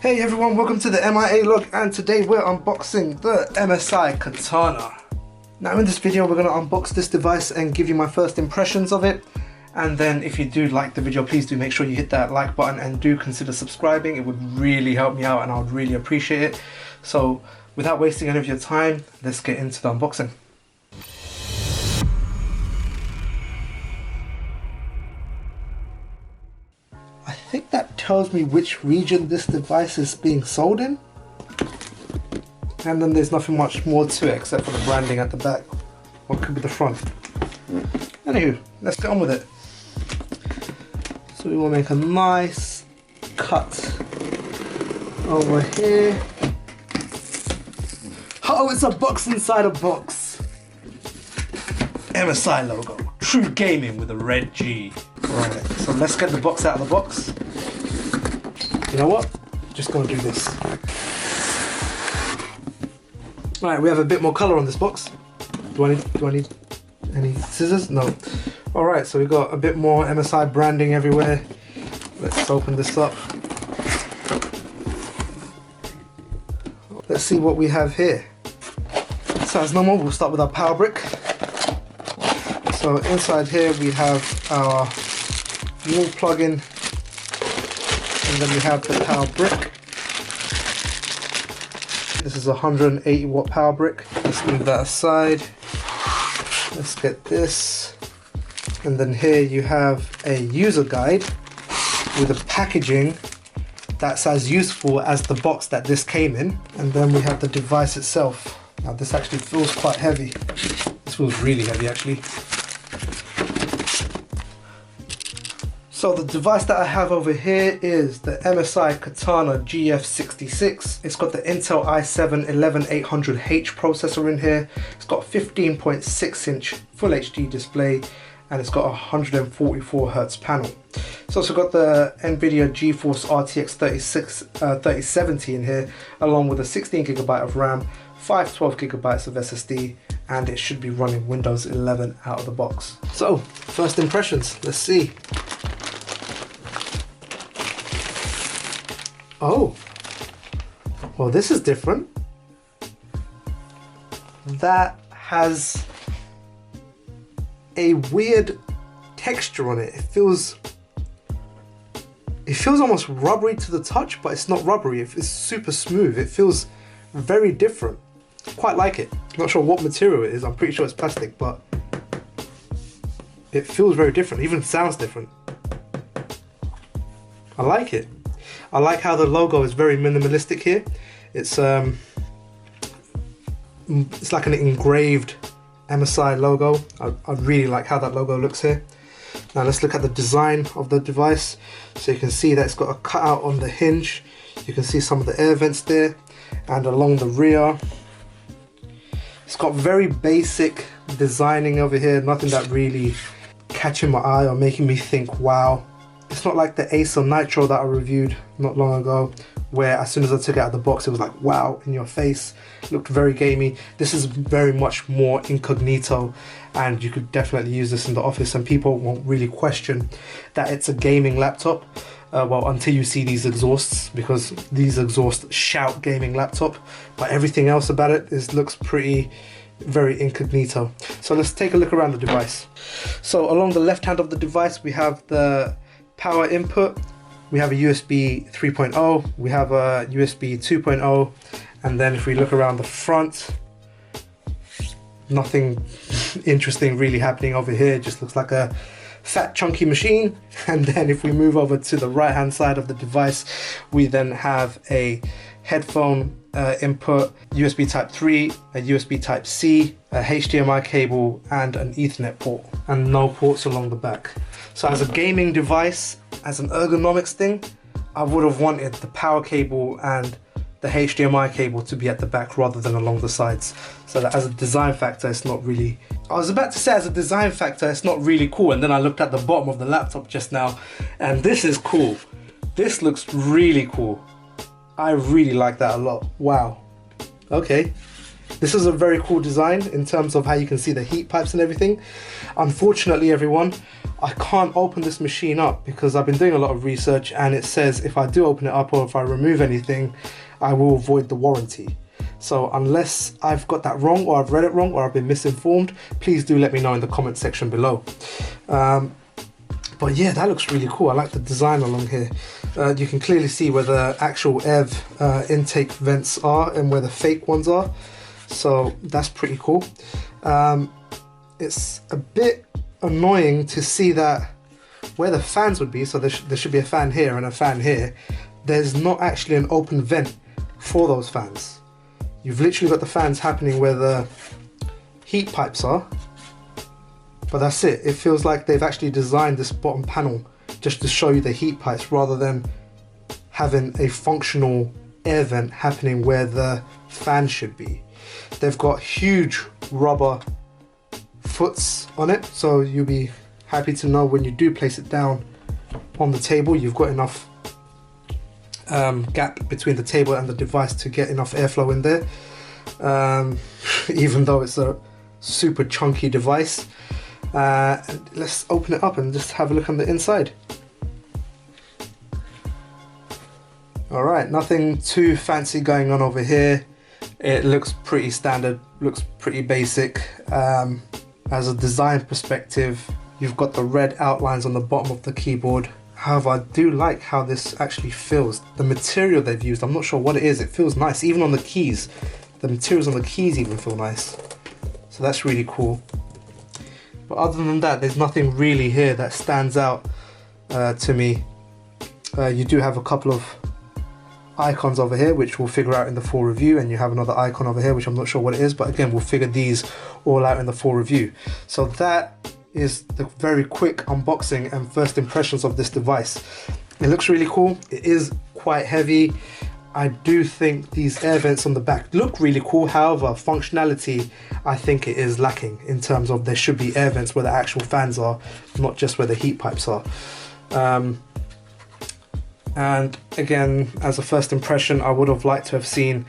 Hey everyone, welcome to the MIA look, and today we're unboxing the MSI Katana. Now in this video we're going to unbox this device and give you my first impressions of it, and then if you do like the video, please do make sure you hit that like button and do consider subscribing. It would really help me out and I would really appreciate it. So without wasting any of your time, let's get into the unboxing. I think that tells me which region this device is being sold in. And then there's nothing much more to it except for the branding at the back. What could be the front? Anywho, let's get on with it. So we will make a nice cut over here. Oh, it's a box inside a box. MSI logo. True gaming with a red G. Right, so let's get the box out of the box. You know what? Just gonna do this. Right, we have a bit more color on this box. Do I need any scissors? No. Alright, so we got a bit more MSI branding everywhere. Let's open this up. Let's see what we have here. So as normal, we'll start with our power brick. So inside here we have our wall plug-in, and then we have the power brick. This is a 180 watt power brick. Let's move that aside. Let's get this. And then here you have a user guide with a packaging that's as useful as the box that this came in. And then we have the device itself. Now this actually feels quite heavy. This feels really heavy actually. So the device that I have over here is the MSI Katana GF66. It's got the Intel i7-11800H processor in here. It's got a 15.6 inch Full HD display, and it's got a 144 Hz panel. It's also got the NVIDIA GeForce RTX 3070 in here, along with a 16 GB of RAM, 512 GB of SSD, and it should be running Windows 11 out of the box. So, first impressions, let's see. Oh, well, this is different. That has a weird texture on it. It feels almost rubbery to the touch, but it's not rubbery. It's super smooth. It feels very different. Quite like it. Not sure what material it is. I'm pretty sure it's plastic, but it feels very different. It even sounds different. I like it. I like how the logo is very minimalistic here. It's like an engraved MSI logo. I really like how that logo looks here. Now let's look at the design of the device. So you can see that it's got a cutout on the hinge. You can see some of the air vents there, and along the rear. It's got very basic designing over here. Nothing that really catching my eye or making me think, wow. It's not like the Acer Nitro that I reviewed not long ago, where as soon as I took it out of the box, it was like, wow, in your face. It looked very gamey. This is very much more incognito, and you could definitely use this in the office and people won't really question that it's a gaming laptop. Well, until you see these exhausts, because these exhausts shout gaming laptop, but everything else about it looks very incognito. So let's take a look around the device. So along the left hand of the device, we have the power input, we have a USB 3.0, we have a USB 2.0, and then if we look around the front, nothing interesting really happening over here. It just looks like a fat chunky machine. And then if we move over to the right hand side of the device, we then have a headphone input, USB type 3, a USB type C, a HDMI cable, and an Ethernet port, and no ports along the back. So as a gaming device, as an ergonomics thing, I would have wanted the power cable and the HDMI cable to be at the back rather than along the sides. So that as a design factor, it's not really... I was about to say as a design factor, it's not really cool, and then I looked at the bottom of the laptop just now, and this is cool. This looks really cool. I really like that a lot. Wow. Okay. This is a very cool design in terms of how you can see the heat pipes and everything. Unfortunately, everyone, I can't open this machine up because I've been doing a lot of research, and it says if I do open it up or if I remove anything, I will void the warranty. So unless I've got that wrong, or I've read it wrong, or I've been misinformed, please do let me know in the comment section below. But yeah, that looks really cool. I like the design along here. You can clearly see where the actual EV intake vents are and where the fake ones are. So that's pretty cool. It's a bit annoying to see that where the fans would be, so there should be a fan here and a fan here, there's not actually an open vent for those fans. You've literally got the fans happening where the heat pipes are, but that's it. It feels like they've actually designed this bottom panel just to show you the heat pipes rather than having a functional air vent happening where the fan should be. They've got huge rubber foots on it, so you'll be happy to know when you do place it down on the table, you've got enough gap between the table and the device to get enough airflow in there, even though it's a super chunky device. Let's open it up and just have a look on the inside. Alright, nothing too fancy going on over here. It looks pretty standard, looks pretty basic. As a design perspective, you've got the red outlines on the bottom of the keyboard. However, I do like how this actually feels. The material they've used, I'm not sure what it is, it feels nice. Even on the keys, the materials on the keys even feel nice. So that's really cool. But other than that, there's nothing really here that stands out to me. You do have a couple of icons over here which we'll figure out in the full review, and you have another icon over here which I'm not sure what it is, but again we'll figure these all out in the full review. So that is the very quick unboxing and first impressions of this device. It looks really cool. It is quite heavy. I do think these air vents on the back look really cool. However, functionality, I think it is lacking in terms of there should be air vents where the actual fans are, not just where the heat pipes are. And again, as a first impression, I would have liked to have seen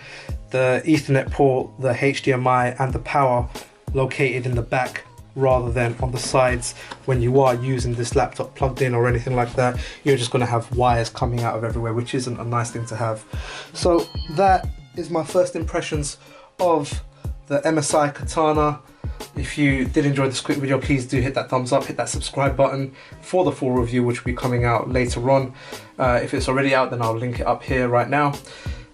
the Ethernet port, the HDMI and the power located in the back rather than on the sides. When you are using this laptop plugged in or anything like that, you're just going to have wires coming out of everywhere, which isn't a nice thing to have. So that is my first impressions of the MSI Katana. If you did enjoy this quick video, please do hit that thumbs up, hit that subscribe button for the full review, which will be coming out later on. If it's already out, then I'll link it up here right now.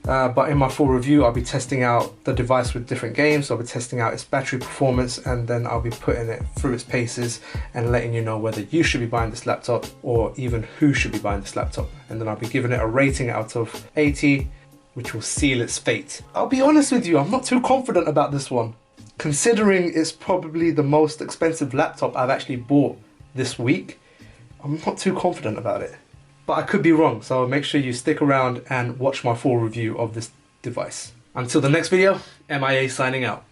But in my full review, I'll be testing out the device with different games. I'll be testing out its battery performance, and then I'll be putting it through its paces and letting you know whether you should be buying this laptop or even who should be buying this laptop. And then I'll be giving it a rating out of 80, which will seal its fate. I'll be honest with you, I'm not too confident about this one, considering it's probably the most expensive laptop I've actually bought this week. I'm not too confident about it. But I could be wrong, so make sure you stick around and watch my full review of this device. Until the next video, MIA signing out.